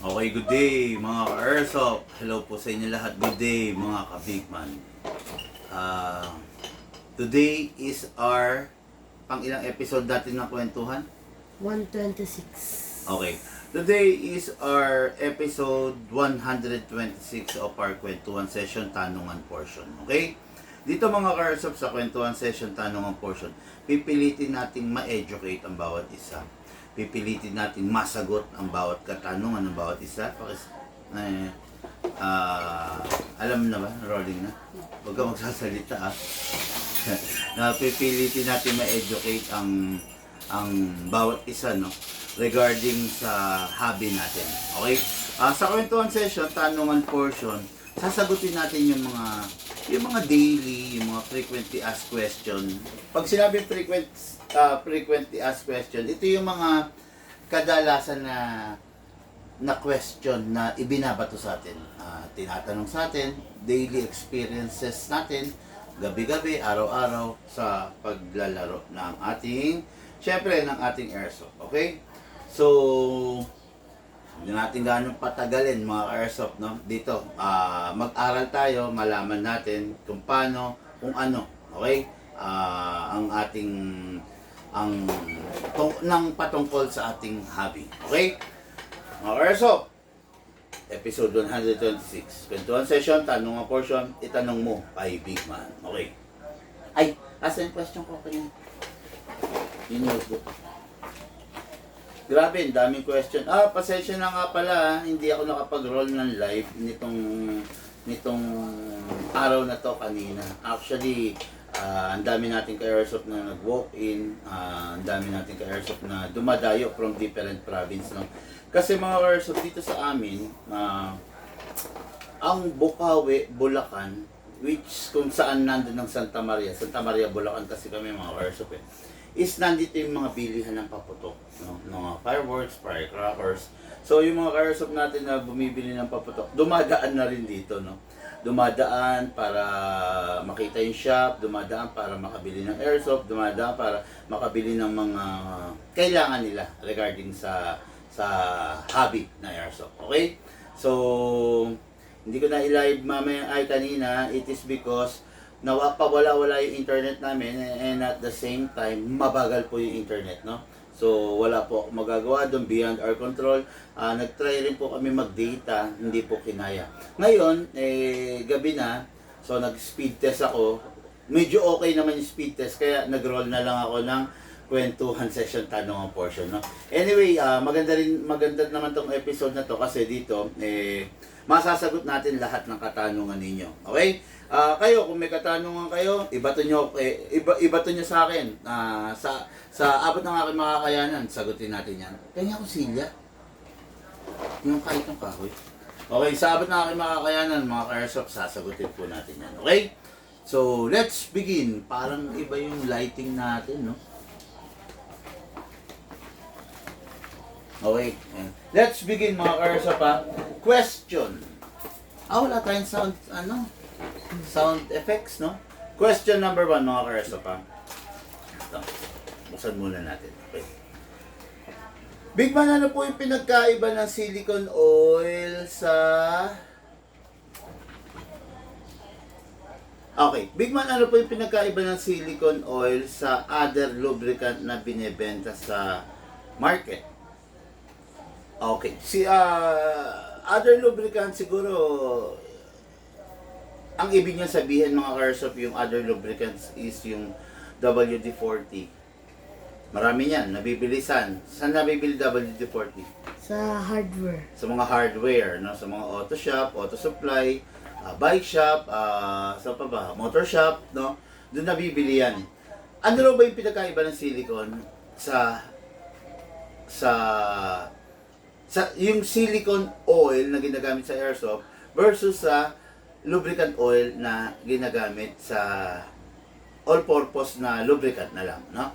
Okay, good day mga ka-Airsoft. Hello po sa inyo lahat. Good day mga ka-Bigman. Uh, Today is our pang ilang episode natin ng kwentuhan? 126. Okay. Today is our episode 126 of our kwentuhan session, tanungan portion. Okay? Dito mga ka-Airsoft sa kwentuhan session, tanungan portion, pipilitin nating ma-educate ang bawat isa. Pipilitin natin masagot ang bawat katanungan ng bawat isa. Alam na ba? Rolling na? Huwag ka magsasalita pipilitin natin ma-educate ang bawat isa, no? Regarding sa hobby natin. Okay? Sa kwentuhan session, tanungan portion, sasagutin natin yung mga daily, yung mga frequently asked question. Pag sinabi frequently asked question, ito yung mga kadalasan na question na ibinabato sa atin. Tinatanong sa atin, daily experiences natin, gabi-gabi, araw-araw sa paglalaro ng ating airsoft. Okay? So, hindi natin ganun patagalin mga airsoft, no? Dito, mag-aral tayo, malaman natin kung paano, kung ano, okay? Nang patungkol sa ating hobby. Okay? Mga airsoft, episode 126. Kwentuhan session, tanong portion, itanong mo kay Bigman. Okay. Ay, asa yung question ko kanina? Yung notebook. Grabe, daming question. Pasensya na nga pala, hindi ako nakapag-roll ng live nitong araw na to kanina. Actually, ang dami natin ka-airsoft na nag-walk-in, ang dami natin ka-airsoft na dumadayo from different province, no? Kasi mga airsoft dito sa amin, ang Bukawi, Bulacan, which kung saan nandun ng Santa Maria, Bulacan kasi kami mga airsoft is nandito yung mga bilihan ng paputok, no? Mga fireworks, firecrackers. So yung mga airsoft natin na bumibili ng paputok, dumadaan na rin dito, no? Dumadaan para makita yung shop, dumadaan para makabili ng airsoft, dumadaan para makabili ng mga kailangan nila regarding sa hobby na airsoft. Okay? So, hindi ko na i-live mamaya kanina. It is because pawala-wala yung internet namin and at the same time, mabagal po yung internet, no? So, wala po ako magagawa doon, beyond our control. Nag-try rin po kami mag-data, hindi po kinaya. Ngayon, gabi na, so nag-speed test ako. Medyo okay naman yung speed test, kaya nag-roll na lang ako ng kwentuhan session, tanong portion, no? Anyway, maganda naman tong episode na to kasi dito, masasagot natin lahat ng katanungan ninyo. Okay? Kayo, kung may katanungan kayo, ibato nyo sa akin. Sa abot ng aking makakayanan, sagutin natin yan. Kanya ko silya. Yung kahit ng kahoy. Okay, sa abot ng aking makakayanan, mga ka-airsoft, sasagutin po natin yan. Okay? So, let's begin. Parang iba yung lighting natin, no? Okay. Let's begin mga ka-airsoft, Question. Wala tayong sound effects, no? Question number 1 mga ka-airsoft, Ito. Buksan muna natin. Okay. Bigman, ano po yung pinagkaiba ng silicone oil sa... Okay. Bigman, ano po yung pinagkaiba ng silicone oil sa other lubricant na binebenta sa market? Okay. Other lubricant siguro, ang ibig niya sabihin mga airsoft, yung other lubricants is yung WD-40. Marami yan, nabibilisan. Saan nabibili WD-40? Sa hardware. Sa mga hardware, no? Sa mga auto shop, auto supply, bike shop, sa pa ba? Motor shop, no? Doon nabibili yan. Ano raw ba yung pinakaiba ng silicone sa yung silicone oil na ginagamit sa airsoft versus sa lubricant oil na ginagamit sa all-purpose na lubricant na lang, no?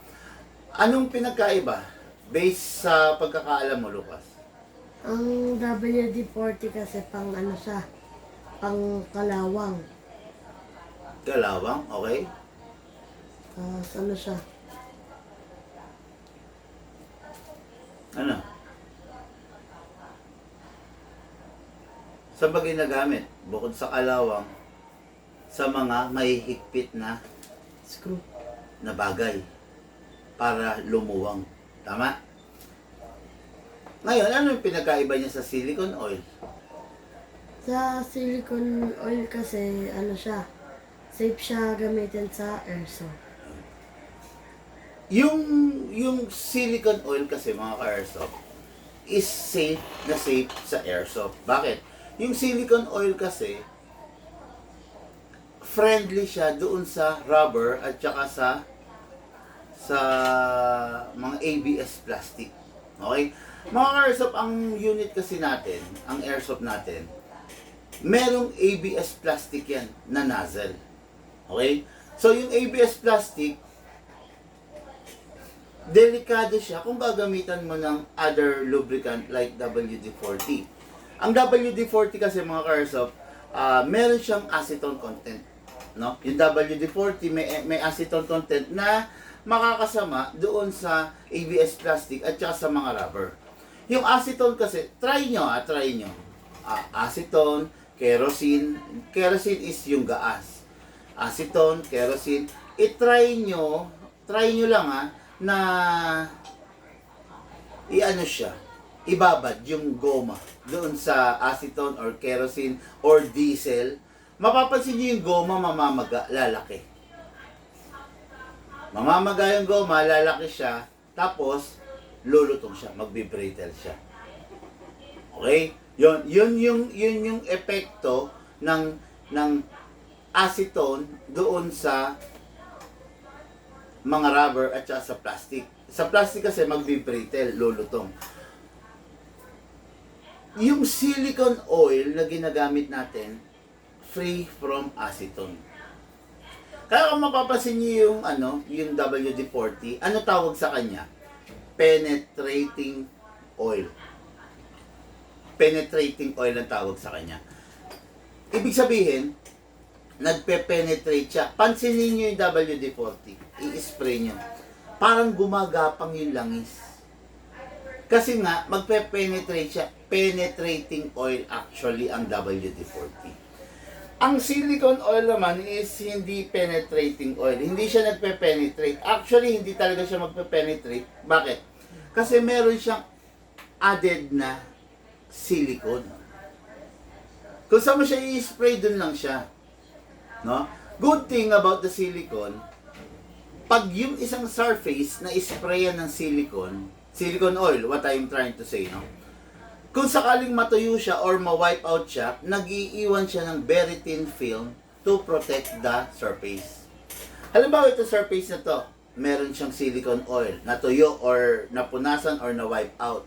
Anong pinagkaiba based sa pagkakaalam mo, Lucas? Ang WD-40 kasi pang kalawang. Kalawang, okay? Ano siya? Ano? Saan ba ginagamit? Bukod sa kalawang, sa mga mahihigpit na Screw. bagay para lumuwang. Tama? Ngayon, ano yung pinagkaiba niya sa silicone oil? Sa silicone oil kasi, ano siya, safe siya gamitin sa airsoft. Yung silicone oil kasi mga ka-airsoft is safe na safe sa airsoft. Bakit? Yung silicone oil kasi friendly siya doon sa rubber at saka sa mga ABS plastic. Okay? Mga airsoft, ang unit kasi natin, ang airsoft natin, merong ABS plastic yan na nozzle. Okay? So, yung ABS plastic, delikado siya kung gagamitan mo ng other lubricant like WD-40. Ang WD-40 kasi mga airsoft, meron siyang acetone content. No? Yung WD-40 may acetone content na makakasama doon sa ABS plastic at saka sa mga rubber. Yung acetone kasi, try nyo. Acetone, kerosene. Kerosene is yung gas. Acetone, kerosene. I-try nyo lang na i-ano siya, ibabad yung goma doon sa acetone or kerosene or diesel. Mapapansin nyo yung goma mamamaga, lalaki. Mamamaga yung goma, lalaki siya, tapos lulutong siya, magbe-brittle siya. Okay? Yun yung epekto ng acetone doon sa mga rubber at saka sa plastic. Sa plastic kasi magbe-brittle, lulutong. Yung silicone oil na ginagamit natin, free from acetone. Kaya kung mapapansin niyo yung WD-40, ano tawag sa kanya? Penetrating oil. Penetrating oil ang tawag sa kanya. Ibig sabihin, nagpe-penetrate siya. Pansinin niyo yung WD-40. I-spray niyo. Parang gumagapang yung langis. Kasi nga, magpe-penetrate siya. Penetrating oil actually ang WD-40. Ang silicone oil naman is hindi penetrating oil. Hindi siya nagpe-penetrate. Actually, hindi talaga siya magpe-penetrate. Bakit? Kasi meron siyang added na silicone. Kung saan mo siya i-spray, dun lang siya. No? Good thing about the silicone, pag yung isang surface na isprayan ng silicone oil, what I'm trying to say, no? Kung sakaling matuyo siya or ma-wipe out siya, nag-iiwan siya ng very thin film to protect the surface. Halimbawa ito surface na to, meron siyang silicone oil, natuyo or napunasan or na-wipe out.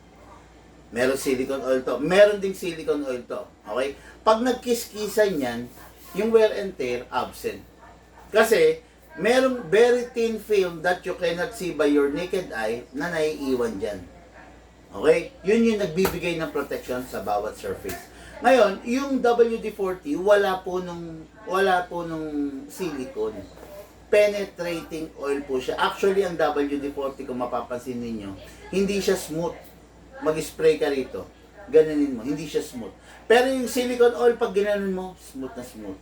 Meron silicone oil to. Meron ding silicone oil to. Okay? Pag nagkiskisan yan, yung wear and tear absent. Kasi, merong very thin film that you cannot see by your naked eye na naiiwan dyan. Okay? Yun yung nagbibigay ng protection sa bawat surface. Ngayon, yung WD-40, wala po nung silicone. Penetrating oil po siya. Actually, ang WD-40, kung mapapansin ninyo, hindi siya smooth. Mag-spray ka rito. Ganunin mo. Hindi siya smooth. Pero yung silicone oil, pag ginanon mo, smooth na smooth.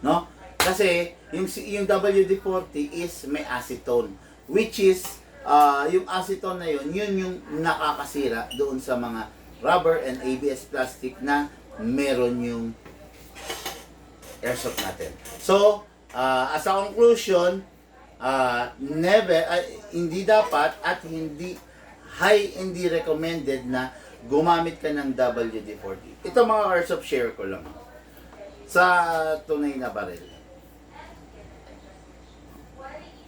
No? Kasi, yung WD-40 is may acetone. Which is, yung acetone na yun yung nakakasira doon sa mga rubber and ABS plastic na meron yung airsoft natin. So, as a conclusion, hindi dapat at hindi recommended na gumamit ka ng WD-40. Ito mga airsoft share ko lang. Sa tunay na baril.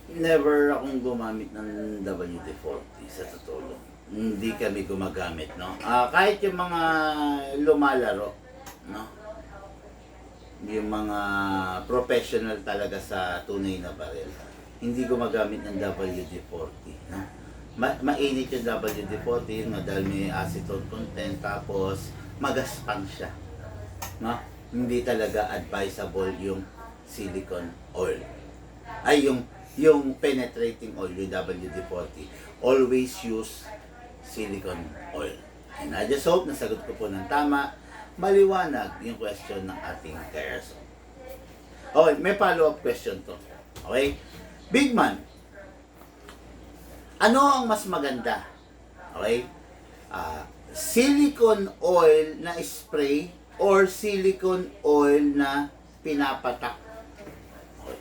Never akong gumamit ng WD-40 sa totoo lang. Hindi kami gumagamit, no? Kahit yung mga lumalaro, no? Yung mga professional talaga sa tunay na baril, hindi gumagamit ng WD-40, no? Mainit yung WD-40, dahil may acetone content, tapos magaspang siya, no? Hindi talaga advisable yung silicone oil. Ay, yung penetrating oil, yung WD-40. Always use silicone oil. And I just hope nasagot ko po ng tama. maliwanag yung question ng ating ka-airsoft. Okay, may follow-up question to. Okay? Big man, ano ang mas maganda? Okay? Silicone oil na spray or silicone oil na pinapatak? Okay.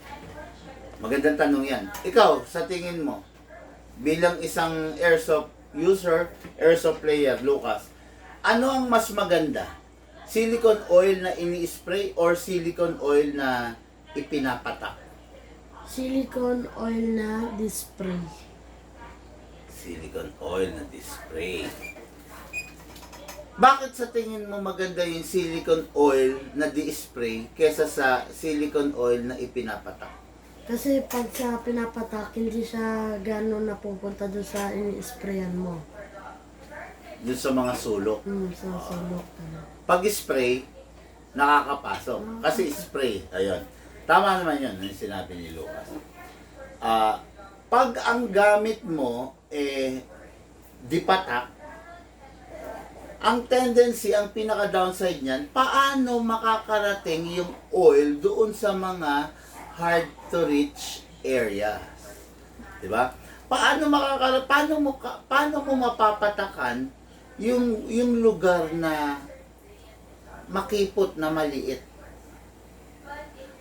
Magandang tanong yan. Ikaw, sa tingin mo, bilang isang airsoft user, airsoft player, Lucas, ano ang mas maganda? Silicone oil na ini-spray or silicone oil na ipinapatak? Silicone oil na display. Silicone oil na display. Bakit sa tingin mo maganda yung silicone oil na di-spray kesa sa silicone oil na ipinapatak? Kasi pag sa pinapatak, hindi siya gano'n napupunta doon sa ini-sprayan mo. Doon sa mga sulok. Sa sulok. Pag spray, nakakapasok. Kasi spray, ayun. Tama naman yun, yung sinabi ni Lucas. Pag ang gamit mo, di patak, ang tendency, ang pinaka-downside niyan, paano makakarating yung oil doon sa mga hard to reach areas? Diba? Paano mo mapapatakan yung lugar na makipot na maliit?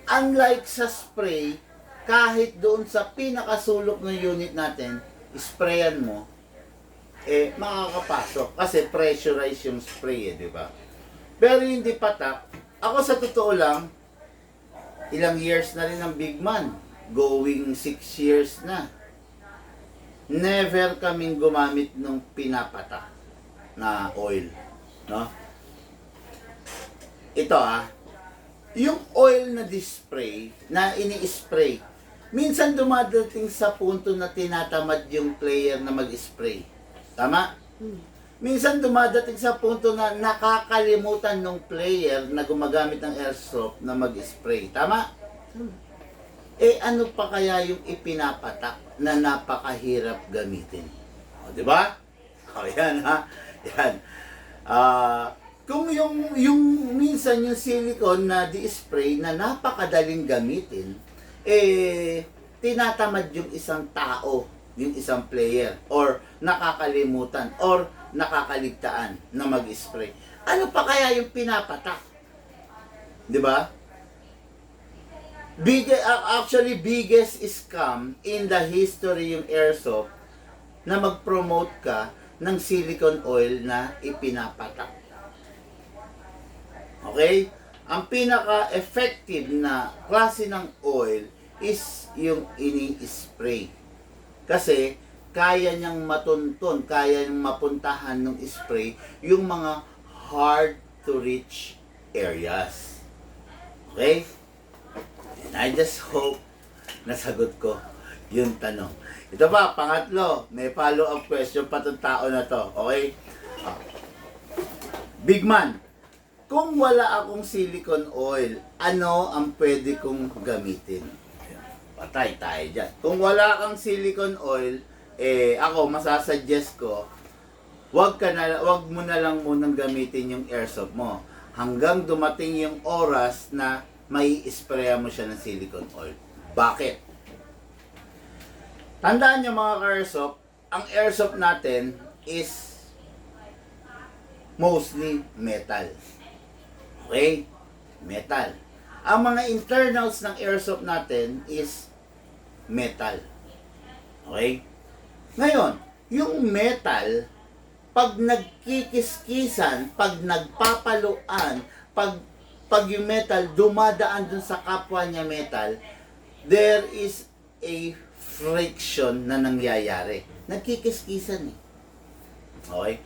Unlike sa spray, kahit doon sa pinakasulok ng unit natin, sprayan mo, makakapasok. Kasi pressurize yung spray, di ba? Pero hindi patak. Ako sa totoo lang, ilang years na rin ang big man. Going 6 years na. Never kaming gumamit ng pinapatak na oil. No? Ito yung oil na display, na ini-spray, minsan dumadating sa punto na tinatamad yung player na mag-spray. Tama? Minsan dumadating sa punto na nakakalimutan ng player na gumagamit ng airsoft na mag-spray. Tama? Ano pa kaya yung ipinapatak na napakahirap gamitin? O, di ba? O, yan Yan. Kung yung minsan yung silicone na di-spray na napakadaling gamitin, tinatamad yung isang tao, yung isang player, or nakakalimutan, or nakakaligtaan na mag-spray. Ano pa kaya yung pinapatak? Di ba? Actually, biggest scam in the history yung airsoft na mag-promote ka ng silicone oil na ipinapatak. Okay? Ang pinaka-effective na klase ng oil is yung ini-spray. Kasi kaya niyang matunton, kaya niyang mapuntahan ng spray yung mga hard to reach areas. Okay? And I just hope nasagot ko yung tanong. Ito pa, pangatlo, may follow-up question pa itong tao na to. Okay? Big man, kung wala akong silicone oil, ano ang pwede kong gamitin? Patay tayo dyan. Kung wala kang silicone oil, ako masasuggest ko, wag mo na lang munang gamitin yung airsoft mo hanggang dumating yung oras na may ispraya mo siya ng silicone oil. Bakit? Tandaan nyo mga ka-airsoft, ang airsoft natin is mostly metal. Okay? Metal. Ang mga internals ng airsoft natin is metal. Okay? Ngayon, yung metal, pag nagkikiskisan, pag nagpapaluan, pag yung metal dumadaan dun sa kapwa niya metal, there is a friction na nangyayari. Nagkikiskisan eh. Okay?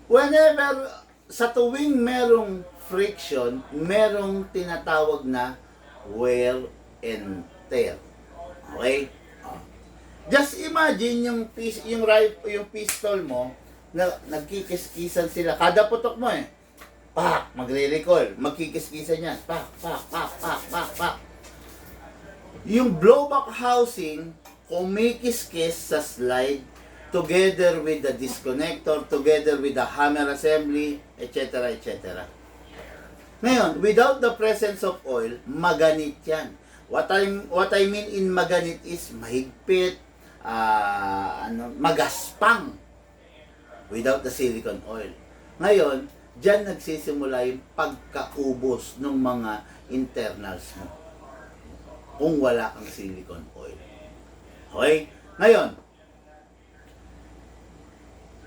Whenever, sa tuwing merong friction, merong tinatawag na wear and tear. Okay? Just imagine yung pistol mo na nagkikiskisan sila. Kada putok mo pak, magre-recoil, magkikiskisan yan. Pak, pak, pak, pak, pak, pak. Yung blowback housing, kumikiskis sa slide, together with the disconnector, together with the hammer assembly, etc. etc. Ngayon, without the presence of oil, maganit yan. What I mean in maganit is mahigpit, magaspang without the silicone oil. Ngayon, dyan nagsisimula yung pagkaubos ng mga internals mo kung wala kang silicone oil. Okay? Ngayon,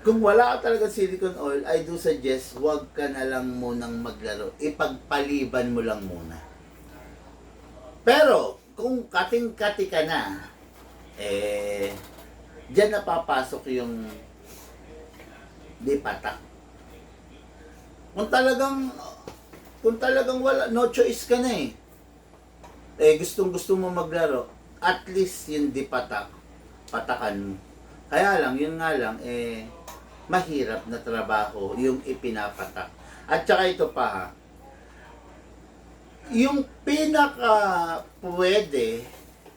kung wala ka talaga silicone oil, I do suggest huwag ka na lang munang maglaro. Ipagpaliban mo lang muna. Pero, kung kating-kati ka na, dyan napapasok yung di patak. Kung talagang wala, no choice ka na gustong-gusto mo maglaro, at least yung di patak, patakan mo. Kaya lang, yun nga lang, mahirap na trabaho yung ipinapatak. At saka ito pa ha, yung pinaka pwede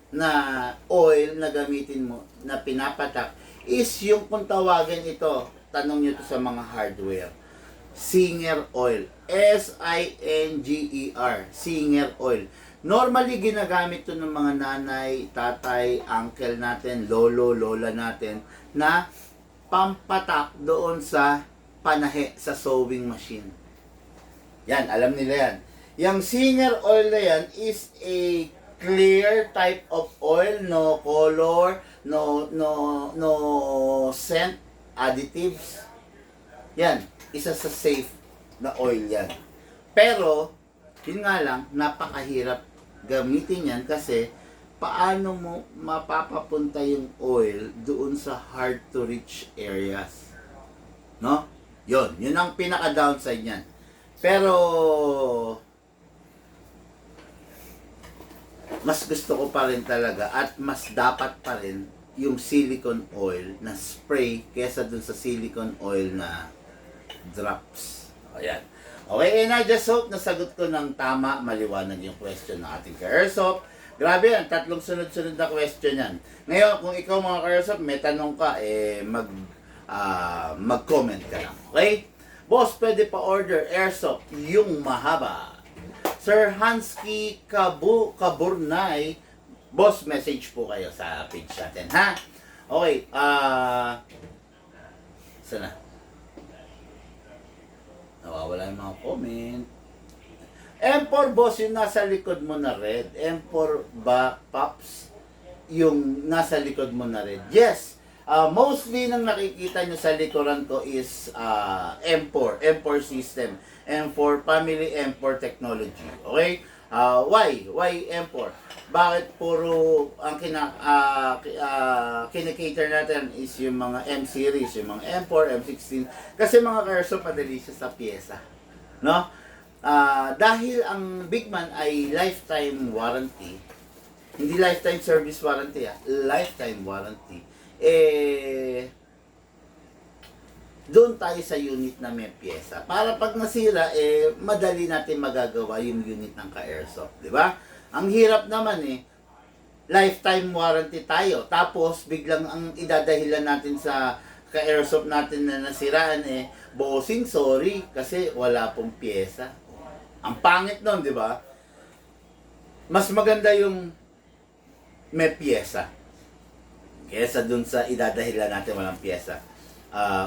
na oil na gamitin mo, na pinapatak, is yung kung tawagin ito, tanong nyo to sa mga hardware, Singer oil. S-I-N-G-E-R. Singer oil. Normally, ginagamit to ng mga nanay, tatay, uncle natin, lolo, lola natin, na pampatak doon sa panahe, sa sewing machine. Yan, alam nila yan. Yung Singer oil na yan is a clear type of oil, no color, no scent, additives. Yan, isa sa safe na oil yan. Pero, yun nga lang, napakahirap gamitin yan kasi paano mo mapapapunta yung oil doon sa hard to reach areas. No? Yun ang pinaka-downside niyan. Pero, mas gusto ko pa rin talaga at mas dapat pa rin yung silicone oil na spray kesa dun sa silicone oil na drops. Ayan. Okay, and I just hope nasagot ko ng tama, maliwanag yung question ng ating ka-airsoft. Grabe yan, 3 sunod-sunod na question yan. Ngayon, kung ikaw mga ka-airsoft, may tanong ka, mag-comment ka lang. Okay? Boss, pwede pa order airsoft yung mahaba. Sir Hansky Kaburnay, boss, message po kayo sa page natin, ha? Okay, sana. Nawawala yung mga comment. M4 boss, yung nasa likod mo na red. M4 ba, Pops? Yung nasa likod mo na red. Yes. Mostly nang nakikita nyo sa likuran ko is M4 system. M4 family, M4 technology. Okay? Why M4? Bakit puro ang kinikater natin is yung mga M series, yung mga M4, M16? Kasi mga ka-airsoft madali siya sa pyesa. No? Dahil ang Bigman ay lifetime warranty, hindi lifetime service warranty, lifetime warranty. Doon tayo sa unit na may pyesa. Para pag nasira, madali natin magagawa yung unit ng ka-airsoft. Di ba? Ang hirap naman lifetime warranty tayo. Tapos, biglang ang idadahilan natin sa ka-airsoft natin na nasiraan, bossing, sorry, kasi wala pong pyesa. Ang pangit nun, di ba? Mas maganda yung may pyesa kesa dun sa idadahilan natin walang pyesa.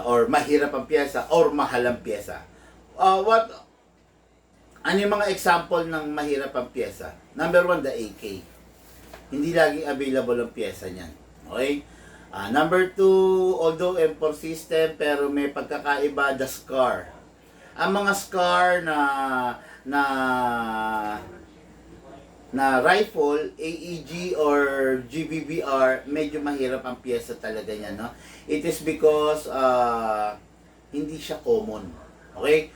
Or mahirap ang pyesa, or mahal ang pyesa. Ano yung mga example ng mahirap ang pyesa? Number 1, the AK. Hindi laging available ang pyesa niyan. Okay? Number 2, although M4 system, pero may pagkakaiba, the SCAR. Ang mga SCAR na rifle, AEG or GBBR, medyo mahirap ang pyesa talaga niya, no? It is because hindi siya common. Okay?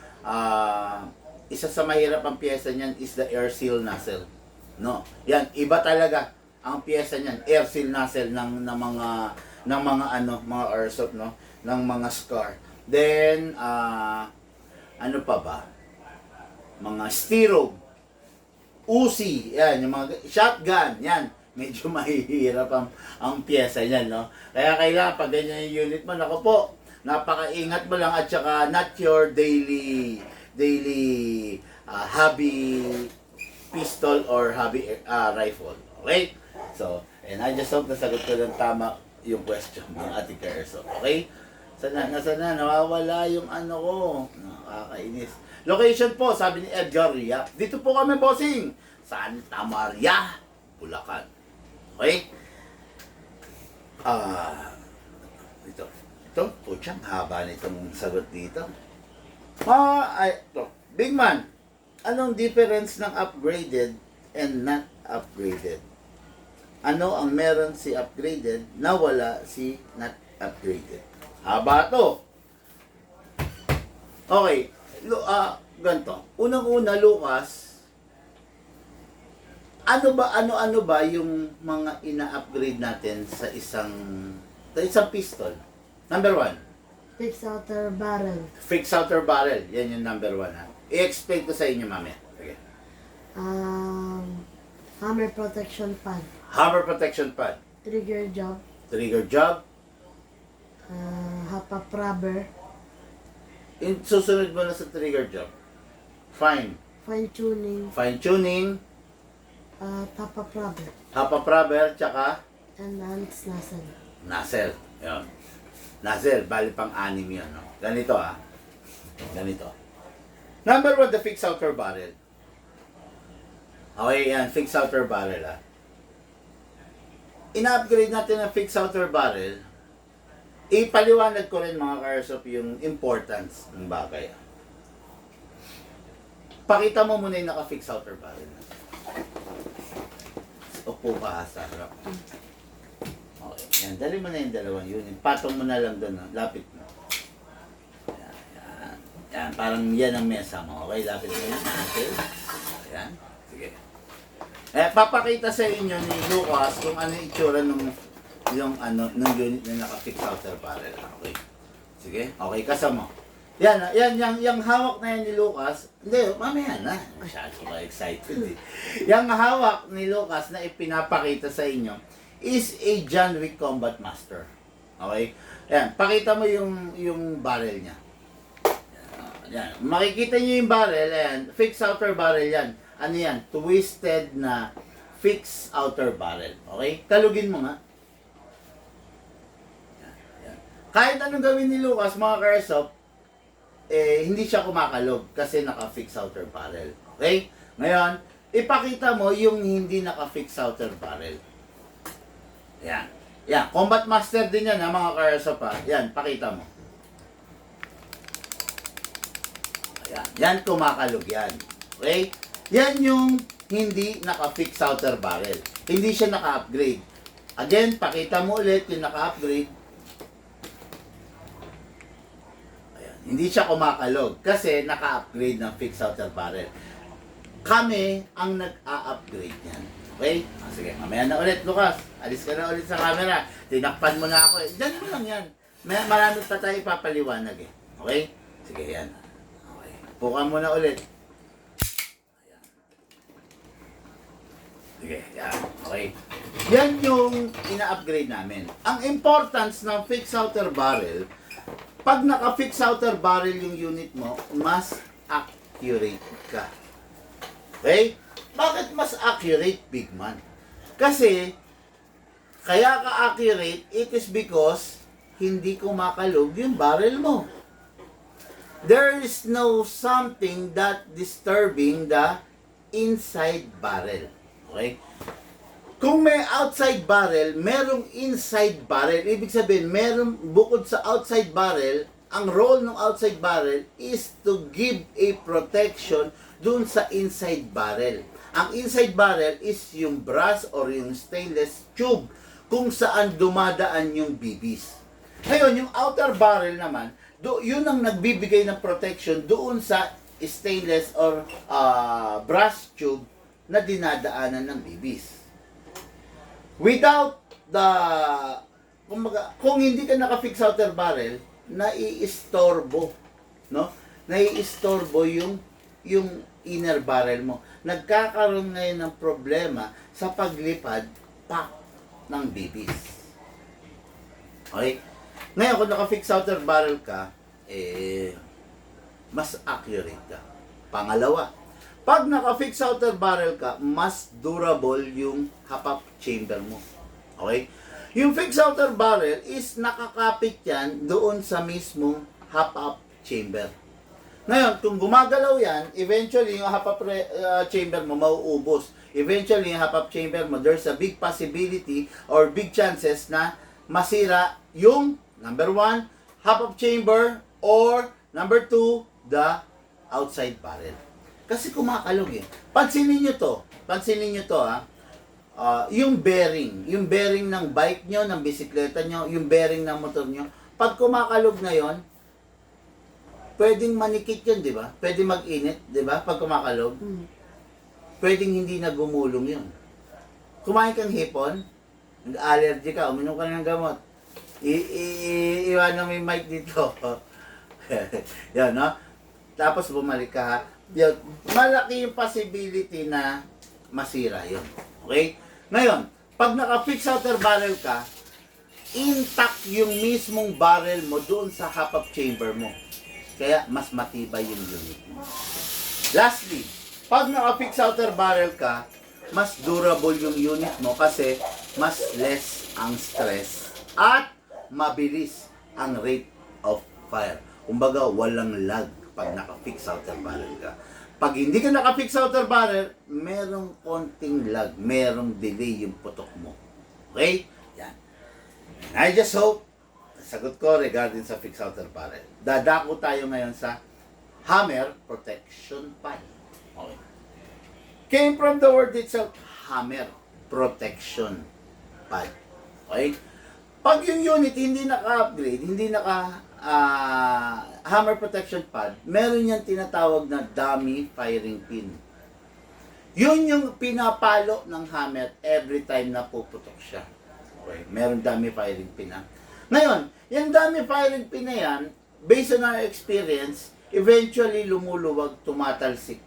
Isa sa mahirap ang pyesa niyan is the air seal nozzle. No? Yan, iba talaga ang pyesa niyan, air seal nozzle ng mga airsoft, no? Ng mga SCAR. Then ano pa ba? Mga Styro, Uzi, yan, yung mga shotgun, yan. medyo mahihirap ang pyesa niyan, no? Kaya kailangan pag ganyan yung unit mo, naku po, napakaingat mo lang at saka not your daily hobby pistol or hobby rifle. Okay? So, and I just hope nasagot ko ng tama yung question ng ating ka-airsoft. Okay? Nasaan na? Nawawala yung ano ko. Nakakainis. Location po, sabi ni Edgar Ria. Dito po kami, bossing. Santa Maria, Bulacan. Okay? Ito. Ito, putyang haba nitong sagot dito. Ito. Big man, anong difference ng upgraded and not upgraded? Ano ang meron si upgraded na wala si not upgraded? Haba to. Okay. Ganito. Unang-una, Lucas, ano ba yung mga ina-upgrade natin sa isang pistol? Number 1. Fixed outer barrel. Fixed outer barrel. Yan yung number 1, ha. I-explain ko sa inyo, mamaya. Okay. Hammer protection pad. Hammer protection pad. Trigger job. Trigger job. Hapa rubber. Susunod mo na sa trigger job. Fine. Fine tuning. Fine tuning. Top up rubber. Half of rubber, tsaka Enhanced nozzle. nozzle. Yun. Nozzle, bali pang 6 yun. No? Ganito, ha. Ganito. Number 1, the fixed outer barrel. Okay, yan. Fixed outer barrel, ha. Ina-upgrade natin ang fixed outer barrel. Ipaliwanag ko rin, mga ka-airsoft, yung importance ng bagay. Ha? Pakita mo muna yung naka-fixed outer barrel. Upo ka, ha, sa harap. Okay, yan. Dali mo na yung dalawang unit. Patong mo na lang doon, ha? Lapit mo. Yan, yan. Yan, parang yan ang mesa mo. Okay, lapit mo yan. Okay. Ayan. Sige. Papakita sa inyo ni Lucas kung ano yung itsura nung unit na naka-fix outer barrel. Okay. Sige. Okay, kasama. Yan, yung hawak na yan ni Lucas. Hindi, mamaya na. Masyado ka excited eh. Yung hawak ni Lucas na ipinapakita sa inyo is a John Wick Combat Master. Okay? Ayan, pakita mo yung barrel niya. Ayan. Makikita niyo yung barrel, ayan, fixed outer barrel yan. Ano yan? Twisted na fixed outer barrel. Okay? Kalugin mo nga. Ayan. Kahit anong gawin ni Lucas, mga ka-airsoft, hindi siya kumakalog kasi naka-fixed outer barrel. Okay? Ngayon, ipakita mo yung hindi naka-fixed outer barrel. Yan. Yan. Combat Master din yan, ha, mga ka-airsoft, ha. Yan, pakita mo. Ayan. Yan, kumakalog yan. Okay? Yan yung hindi naka-fix outer barrel. Hindi siya naka-upgrade. Again, pakita mo ulit yung naka-upgrade. Ayan. Hindi siya kumakalog kasi naka-upgrade ng fix outer barrel. Kami ang nag-a-upgrade yan. Okay? Sige, mamaya na ulit, Lucas. Alis ka na ulit sa camera. Tinakpan mo na ako eh. Diyan mo lang yan. Marami pa tayo ipapaliwanag eh. Okay? Sige, yan. Okay. Puka mo na ulit. Ayan. Sige, yan. Okay. Yan yung ina-upgrade namin. Ang importance ng fixed outer barrel, pag naka-fixed outer barrel yung unit mo, mas accurate ka. Okay? Bakit mas accurate, big man? Kasi, kaya ka-accurate, it is because hindi kumakalog yung barrel mo. There is no something that disturbing the inside barrel. Okay? Kung may outside barrel, merong inside barrel. Ibig sabihin, merong bukod sa outside barrel, ang role ng outside barrel is to give a protection dun sa inside barrel. Ang inside barrel is yung brass or yung stainless tube kung saan dumadaan yung BBs. Ngayon, yung outer barrel naman, yun ang nagbibigay ng protection doon sa stainless or brass tube na dinadaanan ng BBs. Without kung hindi ka naka-fix outer barrel, naiistorbo, no? Naiistorbo yung inner barrel mo. Nagkakaroon ngayon ng problema sa paglipad pack ng BBs. Okay? Ngayon, kung naka-fix outer barrel ka, mas accurate ka. Pangalawa, pag naka-fix outer barrel ka, mas durable yung half-up chamber mo. Okay? Yung fix outer barrel is nakakapit yan doon sa mismong half-up chamber. Ngayon, kung gumagalaw yan, eventually yung half-up chamber mo mauubos. Eventually, yung half-up chamber mo, there's a big possibility or big chances na masira yung number 1, half-up chamber, or number 2, the outside barrel. Kasi kumakalog eh. Pansinin nyo to ha. Yung bearing ng bike nyo, ng bisikleta nyo, yung bearing ng motor nyo, pag kumakalog na yon, pwedeng manikit yun, di ba? Pwedeng mag-init, di ba? Pag kumakalog, pwedeng hindi na gumulong yun. Kumain kang hipon, nag-allergy ka, uminom ka ng gamot, iwanan mo yung mic dito. Yan, no? Tapos bumalik ka, ha? Yan, malaki yung possibility na masira yun. Okay? Ngayon, pag naka-fix outer barrel ka, intact yung mismong barrel mo doon sa half-up chamber mo. Kaya, mas matibay yung unit mo. Lastly, pag naka-fix outer barrel ka, mas durable yung unit mo kasi mas less ang stress at mabilis ang rate of fire. Kumbaga, walang lag pag naka-fix outer barrel ka. Pag hindi ka naka-fix outer barrel, merong konting lag, merong delay yung putok mo. Okay? Yan. And I just hope, sagot ko regarding sa fix outer barrel. Dadako tayo ngayon sa hammer protection pad. Okay. Came from the word itself, hammer protection pad. Okay? Pag yung unit hindi naka-upgrade, hindi naka hammer protection pad, meron yan tinatawag na dummy firing pin. Yun yung pinapalo ng hammer every time na puputok siya. Okay, meron dummy firing pin na. Ngayon, yung dummy firing pin na yan, based on our experience, eventually lumuluwag, tumatalsik.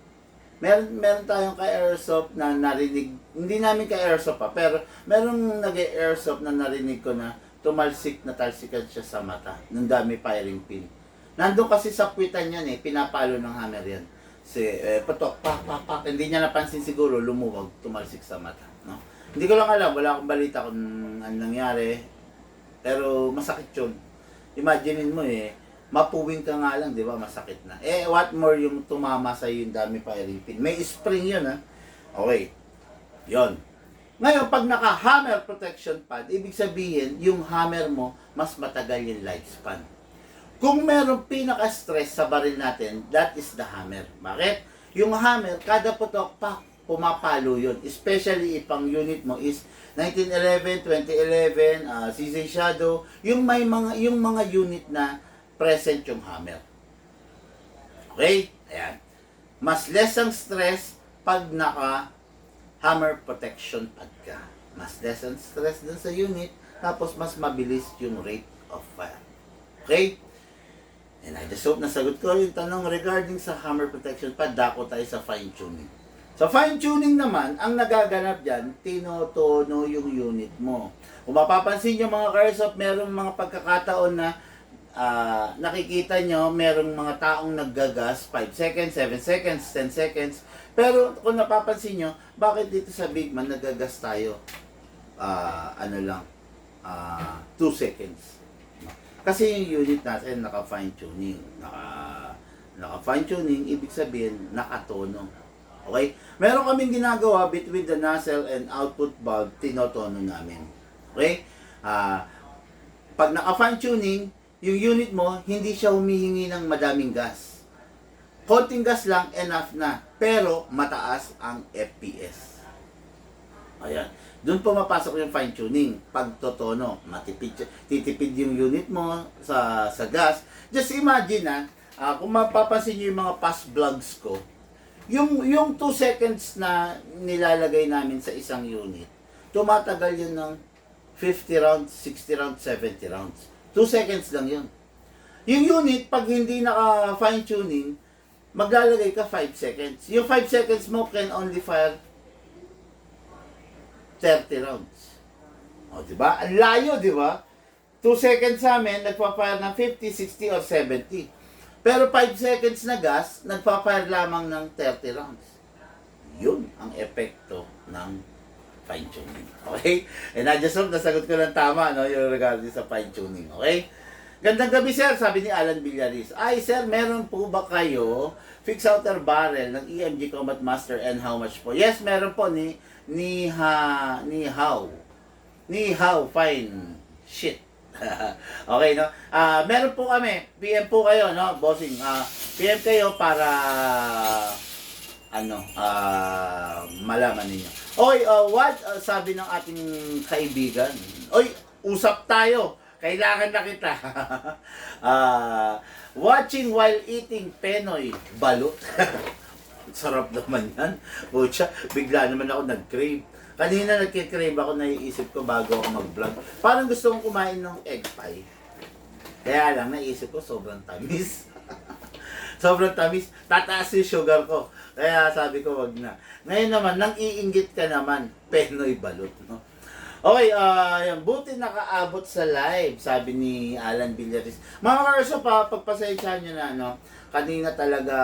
Meron tayong ka-airsoft na narinig, hindi namin ka-airsoft pa, pero merong nag-airsoft na narinig ko na tumalsik na talsikan siya sa mata ng dami firing pin. Nandun kasi sa puwitan yan pinapalo ng hammer yan. Patok, pak, hindi niya napansin siguro, lumuwag, tumalsik sa mata. No? Hindi ko lang alam, wala akong balita kung ano nangyari, pero masakit yun. Imaginein mo mapuwing ka nga lang, di ba, masakit na. What more yung tumama sa yung dami firing pin. May spring yun, ha? Okay, yon. Ngayon, pag naka-hammer protection pad, ibig sabihin, yung hammer mo, mas matagal yung lifespan. Kung merong pinaka-stress sa baril natin, that is the hammer. Bakit? Yung hammer, kada putok pa, pumapalo yun. Especially if ang unit mo is 1911, 2011, CZ Shadow, yung mga unit na present yung hammer. Okay? Ayan. Mas less ang stress pag hammer protection pad ka. Mas less ang stress dun sa unit, tapos mas mabilis yung rate of fire. Okay? And I just hope nasagot ko yung tanong regarding sa hammer protection pad. Dako tayo sa fine tuning. Sa fine tuning naman, ang nagaganap dyan, tinotono yung unit mo. Kung mapapansin nyo mga Airsoft, merong mga pagkakataon na nakikita nyo, merong mga taong naggagas, 5 seconds, 7 seconds, 10 seconds. Pero kung napapansin nyo, bakit dito sa Big Man nagagas tayo? 2 seconds. Kasi yung unit natin naka-fine tuning. Naka-fine tuning, ibig sabihin, nakatono. Okay? Meron kaming ginagawa between the nozzle and output valve, tinotono namin. Okay? Pag naka-fine tuning, yung unit mo, hindi siya humihingi ng madaming gas. Konting gas lang, enough na. Pero, mataas ang FPS. Ayan. Doon pumapasok yung fine tuning. Pag totono, titipid yung unit mo sa gas. Just imagine kung mapapansin nyo yung mga past vlogs ko, yung 2 seconds na nilalagay namin sa isang unit, tumatagal yun ng 50 rounds, 60 rounds, 70 rounds. 2 seconds lang yun. Yung unit, pag hindi naka fine tuning, maglalagay ka 5 seconds. Yung 5 seconds mo can only fire 30 rounds. O, di ba? Ang layo, di ba? 2 seconds sa amin, nagpa-fire ng 50, 60, or 70. Pero 5 seconds na gas, nagpa-fire lamang ng 30 rounds. Yun ang epekto ng fine-tuning. Okay? And I just hope nasagot ko ng tama, no? Yung regarding sa fine-tuning. Okay? Gandang gabi, sir, sabi ni Alan Villaris. Ay, sir, meron po ba kayo fixed outer barrel ng EMG Combat Master and how much po? Yes, meron po ni how fine shit. Okay, no? Meron po kami. PM po kayo, no? Bossing. PM kayo para malaman ninyo. Oy, what sabi ng ating kaibigan? Oy, usap tayo. Kailangan na kita. Watching while eating Penoy balut. Sarap naman yan. Pucha, bigla naman ako nag-crave. Kanina nagkikrave ako, naiisip ko bago ako mag-vlog. Parang gusto kong kumain ng egg pie. Kaya lang, naisip ko sobrang tamis. Sobrang tamis. Tataas yung sugar ko. Kaya sabi ko, wag na. Ngayon naman, nang iinggit ka naman, Penoy balut, no? Okay, yan. Buti nakaabot sa live, sabi ni Alan Villaris. Mga karso pa, pagpasensyahan nyo na, no? Kanina talaga,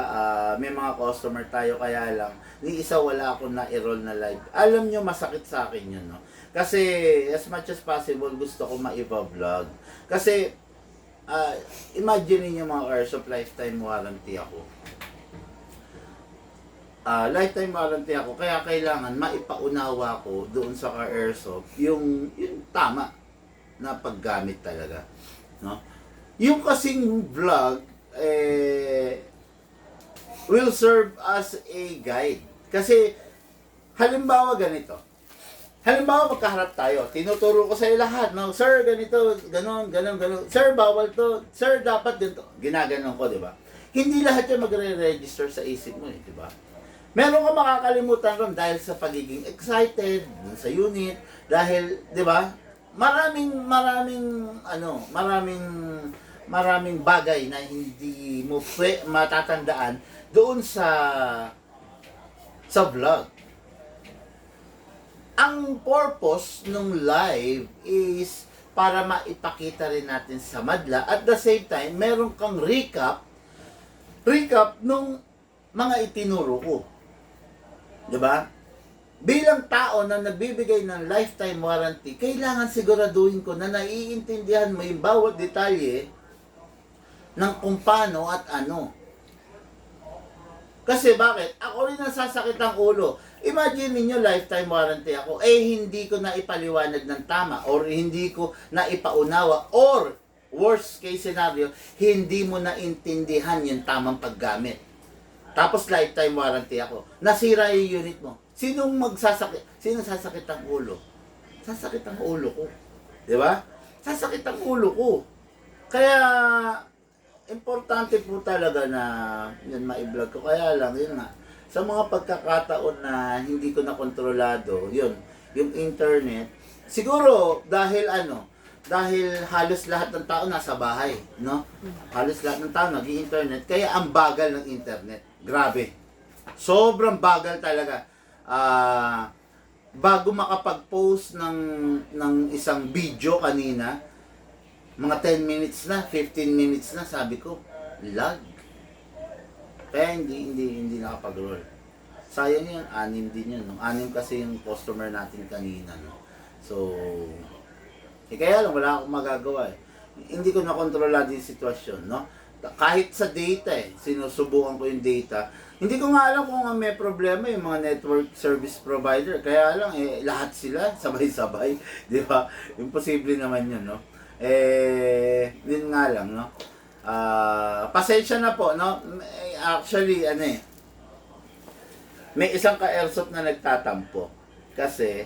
may mga customer tayo, kaya lang, ni isa wala ako na i-roll na live. Alam nyo, masakit sa akin yun, no? Kasi, as much as possible, gusto ko maipa-vlog. Kasi, imagine niyo mga Airsoft lifetime warranty ako. Lifetime warranty ako, kaya kailangan maipaunawa ko doon sa car airsoft yung tama na paggamit talaga, no? Yung kasing vlog will serve as a guide. Kasi halimbawa ganito. Halimbawa magkaharap tayo, tinuturo ko sa iyo lahat, no? Sir, ganito, ganon. Sir, bawal to. Sir, dapat ganito. Ginaganon ko, di ba? Hindi lahat yan magre-register sa isip mo, di ba? Meron ka makakalimutan ron dahil sa pagiging excited sa unit, dahil, di ba? Maraming bagay na hindi mo matatandaan doon sa vlog. Ang purpose ng live is para maipakita rin natin sa madla, at the same time, meron kang recap nung mga itinuro ko. Diba? Bilang tao na nagbibigay ng lifetime warranty, kailangan siguraduhin ko na naiintindihan mo yung bawat detalye ng kung paano at ano. Kasi bakit? Ako rin nasasakit ang ulo. Imagine niyo lifetime warranty ako, hindi ko na ipaliwanag ng tama, or hindi ko na ipaunawa, or worst case scenario, hindi mo na intindihan yung tamang paggamit. Tapos lifetime warranty ako. Nasira yung unit mo. Sinong sasakit ang ulo? Sasakit ang ulo ko. 'Di ba? Sasakit ang ulo ko. Kaya importante po talaga na yun mai-vlog ko. Kaya lang yun nga. Sa mga pagkakataon na hindi ko na kontrolado, yun, yung internet, siguro dahil halos lahat ng tao nasa bahay, no? Halos lahat ng tao nag-i-internet, kaya ang bagal ng internet. Grabe. Sobrang bagal talaga. Bago makapag-post ng isang video kanina, mga 10 minutes na, 15 minutes na, sabi ko, lag. Kaya hindi nakapag-roll. Sayang yun, 6 din yun. 6 kasi yung customer natin kanina, no? So, kaya lang, wala akong magagawa eh. Hindi ko nakontrolado yung sitwasyon, no? Kahit sa data sinusubukan ko yung data. Hindi ko nga alam kung may problema yung mga network service provider. Kaya lang, lahat sila, sabay-sabay. Di ba? Imposible naman yun, no? Yun nga lang, no? Pasensya na po, no? Actually, may isang ka-airsoft na nagtatampo. Kasi,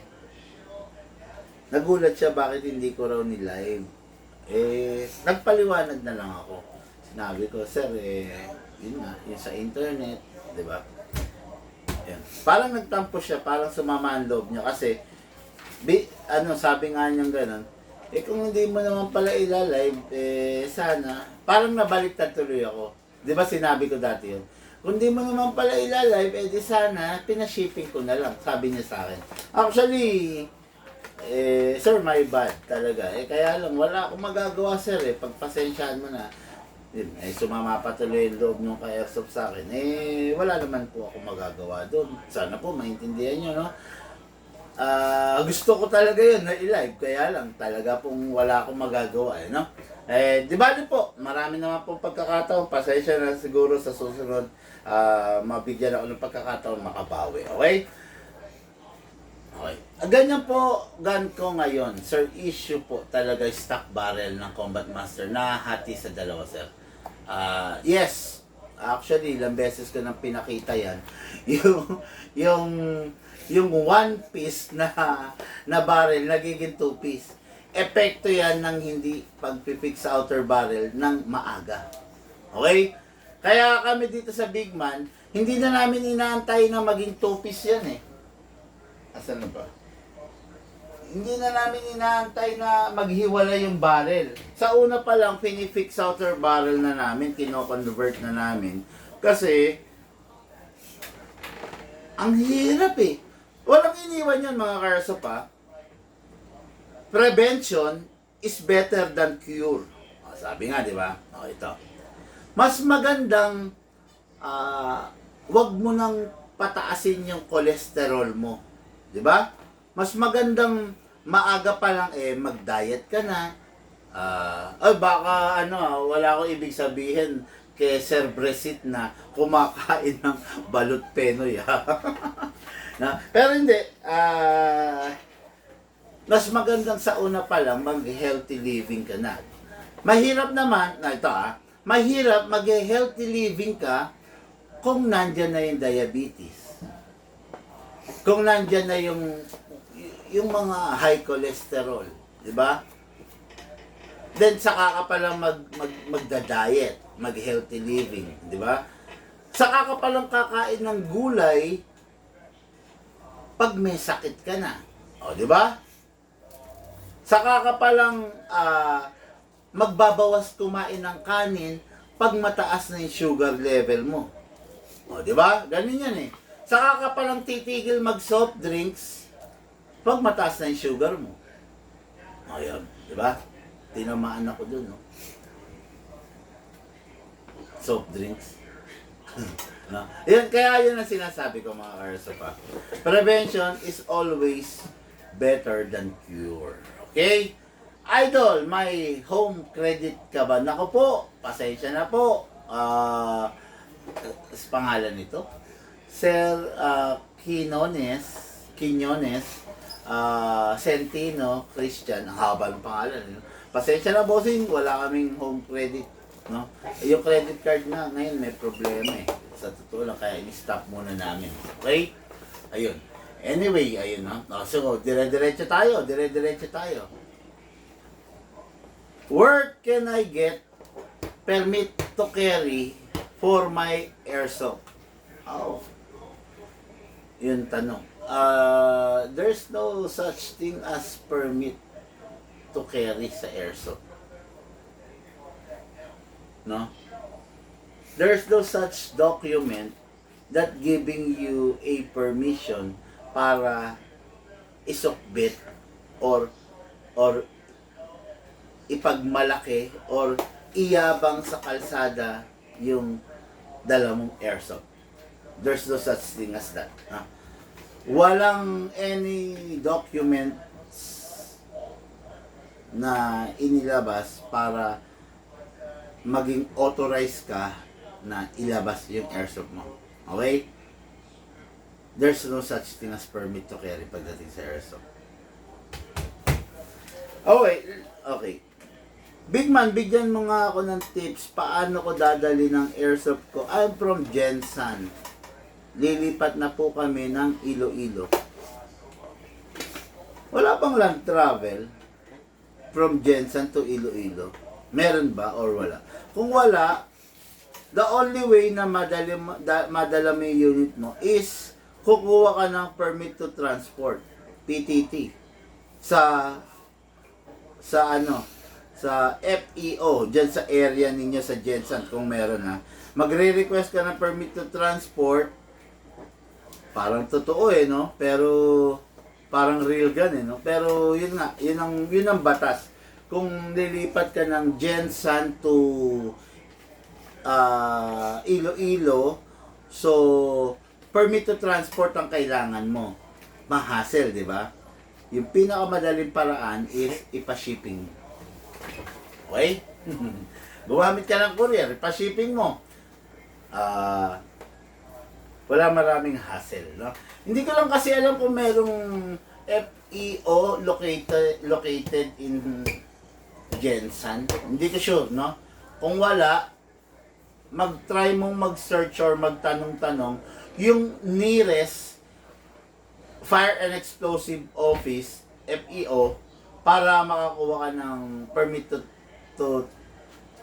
nagulat siya bakit hindi ko raw ni-live. Nagpaliwanag na lang ako. Sinabi ko, sir, yun nga, yun sa internet, di ba? Yan. Parang nagtampo siya, parang sumama ang loob niya kasi, sabi nga niyang gano'n, kung hindi mo naman pala ilalive, sana, parang nabaliktad tuloy ako. Di ba sinabi ko dati yun? Kung hindi mo naman pala ilalive, di sana, pinashipping ko na lang, sabi niya sa akin. Actually, sir, my bad talaga. Kaya lang, wala akong magagawa, sir, pagpasensyaan mo na. Sumama pa tuloy yung loob nung ka-airsoft sa akin. Wala naman po ako magagawa doon. Sana po maintindihan nyo, no? Gusto ko talaga yun na i-live. Kaya lang, talaga pong wala akong magagawa, no? Di ba po, marami naman pong pagkakataon. Pasensya na siguro sa susunod. Mabigyan ako ng pagkakataon makabawi. Okay? Okay. Ganyan po, gun ko ngayon. Sir, issue po talaga stock barrel ng Combat Master na hati sa dalawa, sir. Yes, actually, ilang beses ko nang pinakita yan. yung, yung one piece na barrel, nagiging two piece. Epekto yan ng hindi pagpipix sa outer barrel ng maaga. Okay? Kaya kami dito sa Big Man, hindi na namin inaantay na maging two piece yan Asan na ba? Hindi na namin inaantay na maghiwalay yung barrel. Sa una pa lang, pinifix outer barrel na namin, kino-convert na namin. Kasi, ang hirap Walang iniwan yan mga karso pa. Prevention is better than cure. Sabi nga, di ba? Ito. Mas magandang, wag mo nang pataasin yung cholesterol mo. Di ba? Mas magandang maaga pa lang mag-diet ka na. Baka wala akong ibig sabihin kay Sir Bresit na kumakain ng balut penoy. Pero hindi, mas magandang sa una pa lang mag-healthy living ka na. Mahirap naman, mahirap mag-healthy living ka kung nandyan na yung diabetes. Kung nandyan na yung mga high cholesterol, di ba? Then saka ka palang magda-diet, mag-healthy living, di ba? Saka ka palang kakain ng gulay pag may sakit ka na. Di ba? Saka ka palang magbabawas kumain ng kanin pag mataas na yung sugar level mo. Di ba? Ganun yan Saka ka palang titigil mag-soft drinks pag mataas na yung sugar mo. Ayun, di ba? Tinamaan ako dun, no? Soft drinks. No? Kaya yun ang sinasabi ko mga karso pa. Prevention is always better than cure. Okay? Idol, may home credit ka ba? Naku po, pasensya na po. Pangalan nito? Sir Quinones, Centino Christian, ang haba ng pangalan. Pasensya na bossing, wala kaming home credit. No? Yung credit card na ngayon may problema Sa totoo lang, kaya i-stop muna namin. Okay? Ayun. Anyway, ayun So, dire-diretso tayo. Where can I get permit to carry for my airsoft? Yun tanong. There's no such thing as permit to carry sa airsoft. No? There's no such document that giving you a permission para isokbit or ipagmalaki or iyabang sa kalsada yung dala mong airsoft. There's no such thing as that. Walang any documents na inilabas para maging authorized ka na ilabas yung airsoft mo. Okay? There's no such thing as permit to carry pagdating sa airsoft. Okay. Big Man, bigyan mo nga ako ng tips paano ko dadali ng airsoft ko. I'm from Jensan. Lilipat na po kami ng Iloilo. Wala pang land travel from Jensan to Iloilo. Meron ba or wala? Kung wala, the only way na madala mo yung unit mo is kukuha ka ng permit to transport, PTT, sa FEO, dyan sa area ninyo sa Jensan kung meron magre-request ka ng permit to transport. Parang totoo no? Pero parang real gun eh, no? Pero yun nga, yun ang batas. Kung lilipat ka ng Gensan to Iloilo, so permit to transport ang kailangan mo. Mahassle, di ba? Yung pinakamadaling paraan is ipa-shipping. Okay? Gumamit ka ng courier, ipa-shipping mo. Wala maraming hassle, no? Hindi ko lang kasi alam kung merong FEO located in Gensan. Hindi ko sure, no? Kung wala, mag-try mong mag-search or magtanong-tanong yung nearest Fire and Explosive Office, FEO, para makakuha ka ng permit to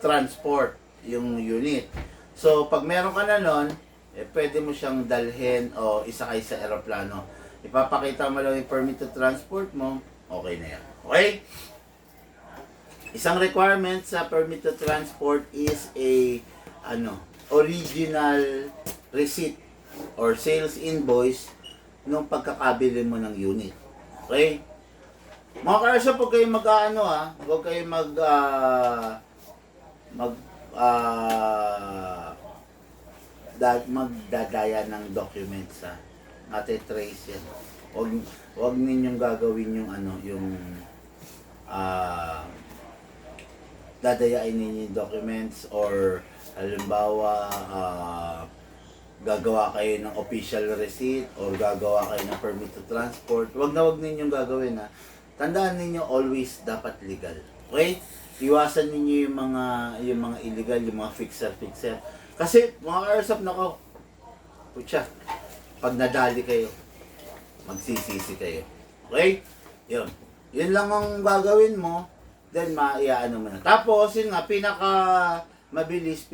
transport yung unit. So, pag meron ka na nun, pwede mo siyang dalhin o isakay sa eroplano. Ipapakita mo lang yung permit to transport mo, okay na yan. Okay? Isang requirement sa permit to transport is a original receipt or sales invoice nung pagkakabili mo ng unit. Okay? Mga ka-airsoft, huwag kayong huwag kayong magdadaya ng documents ha. Mate-trace yan. Huwag ninyong gagawin yung dadayain ninyo yung documents or halimbawa gagawa kayo ng official receipt or gagawa kayo ng permit to transport. Huwag ninyong gagawin ha. Tandaan ninyo always dapat legal. Okay? Iwasan ninyo yung mga illegal, yung mga fixer. Kasi mga airsoft nako, putya, pag nadali kayo, magsisisi kayo. Okay? Yun. Yun lang ang gagawin mo, then maiaano mo na. Tapos, yun nga, pinaka mabilis,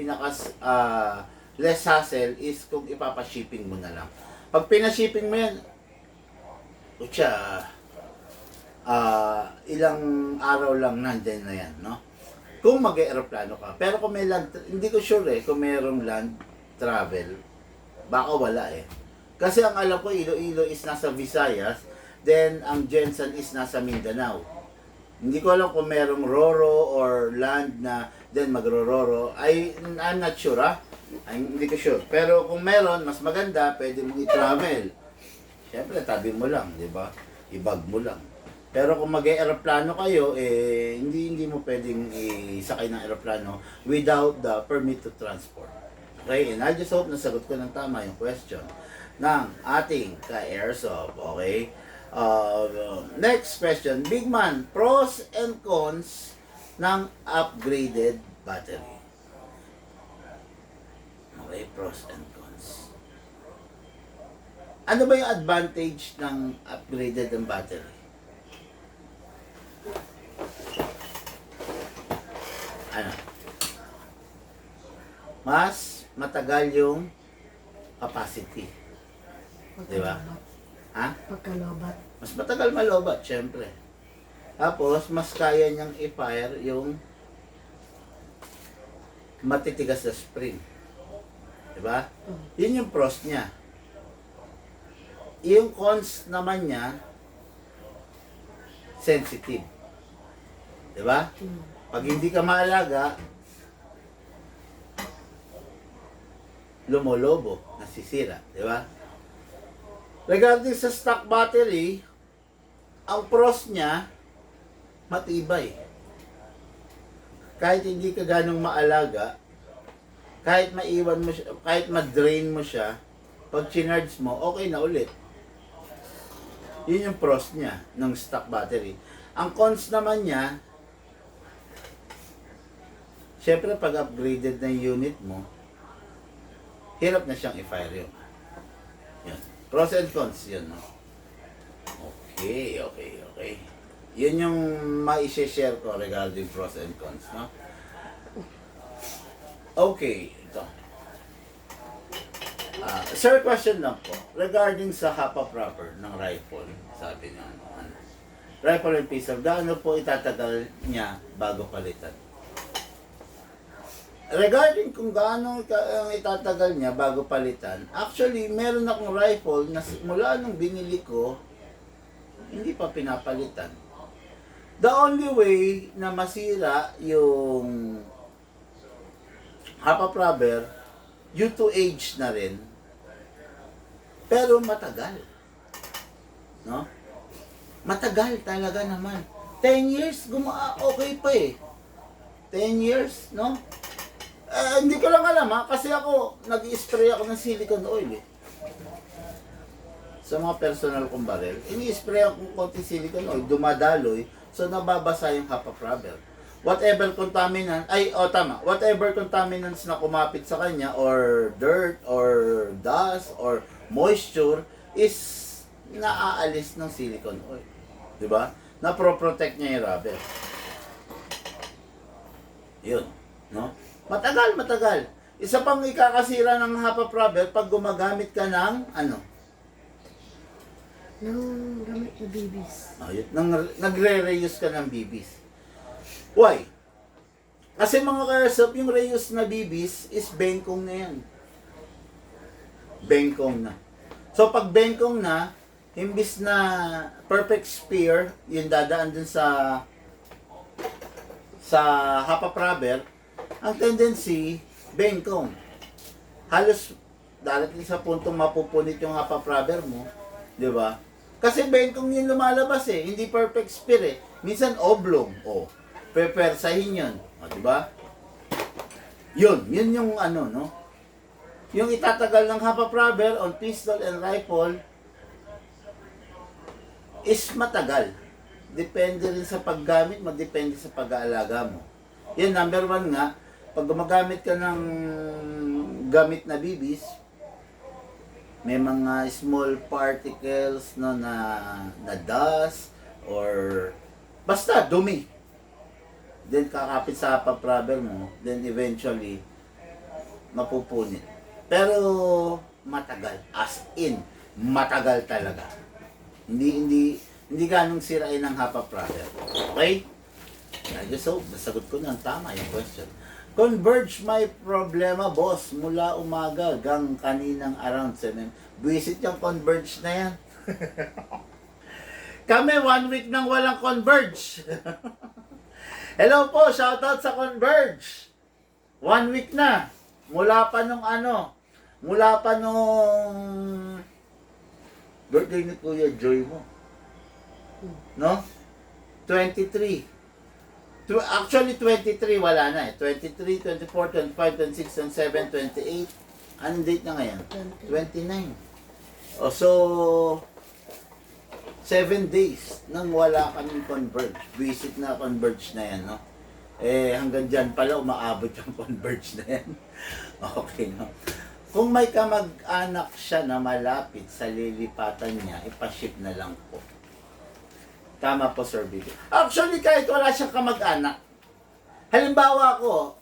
less hassle is kung ipapa-shipping mo na lang. Pag pina-shipping mo yan, putya, ilang araw lang nandyan na yan, no? Kung mag-aeroplano ka. Pero kung may land, hindi ko sure kung mayroong land travel, baka wala Kasi ang alam ko, Iloilo is nasa Visayas, then ang Gensan is nasa Mindanao. Hindi ko alam kung mayroong Roro or land na then magro-Roro. I'm not sure hindi ko sure. Pero kung meron, mas maganda, pwede mong i-travel. Siyempre, tabi mo lang, di ba? I-bag mo lang. Pero kung mag-aeroplano kayo, hindi mo pwedeng isakay ng aeroplano without the permit to transport. Okay? And I just hope nasagot ko ng tama yung question ng ating ka-airsoft. Okay? Next question. Big man, pros and cons ng upgraded battery. Okay, pros and cons. Ano ba yung advantage ng upgraded ng battery? Mas matagal yung capacity. Di ba? Pagkalobat. Mas matagal malobat, syempre. Tapos, mas kaya niyang i-fire yung matitigas na spring. Di ba? Yun yung pros niya. Yung cons naman niya, sensitive. Di ba? Pag hindi ka maalaga, lumolobo, nasisira. Di ba? Regarding sa stock battery, ang pros niya, matibay. Kahit hindi ka ganong maalaga, kahit maiwan mo siya, kahit ma-drain mo siya, pag chinarge mo, okay na ulit. Yun yung pros niya ng stock battery. Ang cons naman niya, syempre pag upgraded na yung unit mo, hirap na siyang i-fire yun. Yun. Pros and cons yun. No? Okay. Yun yung ma-share ko regarding pros and cons. No? Okay. Ito. Sir, question lang po. Regarding sa HAPA proper ng rifle, sabi niya, rifle and pistol, gaano po itatagal niya bago palitan? Regarding kung gaano itatagal niya bago palitan, actually, meron akong rifle na mula nung binili ko, hindi pa pinapalitan. The only way na masira yung half rubber, due to age na rin, pero matagal. No? Matagal talaga naman. 10 years, okay pa eh. 10 years, no? Hindi ko lang alam ha, kasi ako, nag-i-spray ako ng silicone oil eh. Sa mga personal kong barrel, ini-spray ako ng konti silicone oil, dumadaloy, so nababasa yung half rubber. Whatever contaminant, whatever contaminants na kumapit sa kanya, or dirt, or dust, or moisture, is naaalis ng silicone oil. Diba? Na-protect niya yung rubber. Yun. No? Matagal. Isa pang ikakasira ng half rubber pag gumagamit ka ng Nang gamit na babies. Nagre-reuse ka ng BBs. Why? Kasi mga ka-airsoft, yung reuse na BBs is bengkong na yan. Bengkong na. So pag bengkong na, imbis na perfect spear, yung dadaan dun sa half rubber, ang tendency, bengkong. Halos darating sa puntong mapupunit yung half rubber mo, di ba? Kasi bengkong yung lumalabas eh, hindi perfect spear eh. Minsan oblong, pepersahin yun, di ba? Yun yung no? Yung itatagal ng half rubber on pistol and rifle is matagal. Depende rin sa paggamit mo, depende sa pag-aalaga mo. Yan, number 1 nga, pag gumagamit ka ng gamit na BBs, may mga small particles no, na dust or basta dumi. Then kakapit sa half rubber mo, then eventually mapupunit. Pero matagal, as in matagal talaga. Hindi ganong sirain ng half rubber. Okay? I just hope nasagot ko ng tama yung question. Converge may problema, boss. Mula umaga gang kaninang around 7. Buisit yung converge na yan. Kami 1 week nang walang converge. Hello po, shoutout sa converge. 1 week na. Mula pa nung birthday ni Kuya Joy mo. No? 23. Actually, 23, wala na eh. 23, 24, 25, 26, 27, 28. Anong date na ngayon? 29. So, 7 days nang wala kaming converge. Visit na converge na yan, no? Hanggang dyan pala, umaabot yung converge na yan. Okay, no? Kung may kamag-anak siya na malapit sa lilipatan niya, ipaship na lang po. Tama po, Sir Vicky. Actually, kahit wala siyang kamag-anak, halimbawa ko,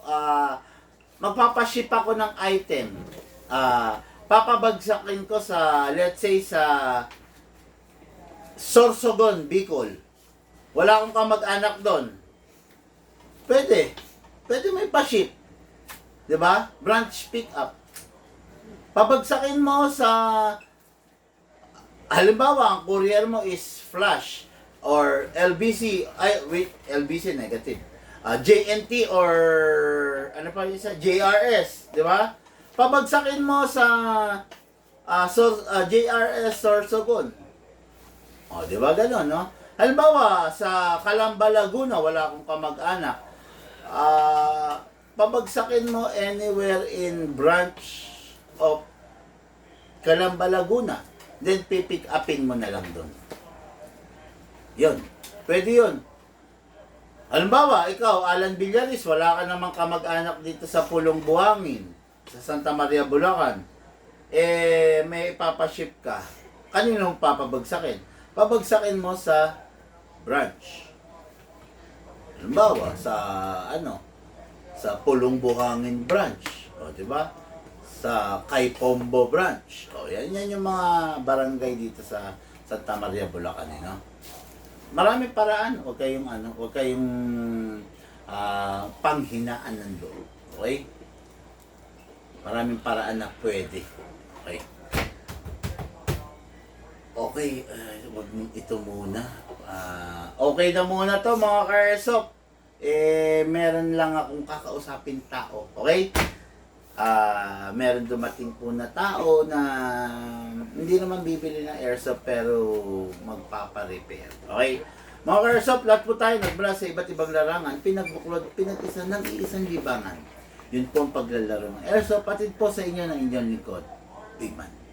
magpapaship ako ng item, papabagsakin ko sa, let's say, sa Sorsogon, Bicol. Wala akong kamag-anak doon. Pwede may pa-ship. 'Di ba? Branch pick up. Pabagsakin mo sa, halimbawa, ang courier mo is Flash or LBC, LBC negative. JNT or ano pa yun sa JRS, 'di ba? Pabagsakin mo sa JRS Sorsogon. Di ba gano'n, no? Halimbawa, sa Calamba, Laguna, wala akong kamag-anak. Pabagsakin mo anywhere in branch of Calamba, Laguna. Then, pipick upin mo na lang doon. Yun. Pwede yun. Halimbawa, ikaw, Alan Villaris, wala ka namang kamag-anak dito sa Pulong Buhangin, sa Santa Maria, Bulacan. May ipapaship ka. Kaninong papabagsakin? Pabagsakin mo sa branch. Halimbawa, sa Pulong Buhangin branch. Di ba? Sa Kaipombo branch. Yan yung mga barangay dito sa Santa Maria, Bulacan, no? Maraming paraan. Huwag kayong panghinaan ng loob. Okay? Maraming paraan na pwede. Okay? Okay. Okay, wag ito muna. Okay na muna to mga ka-airsoft. Meron lang akong kakausapin tao. Okay? Meron dumating po na tao na hindi naman bibili ng airsoft pero magpapa-repair. Okay? Mga ka-airsoft, lahat po tayo nagmula sa iba't ibang larangan, pinagbuklod, pinag-isa ng iisang libangan. Yun po ang paglalaro ng airsoft. Patid po sa inyo ng inyong lingkod, Big Man.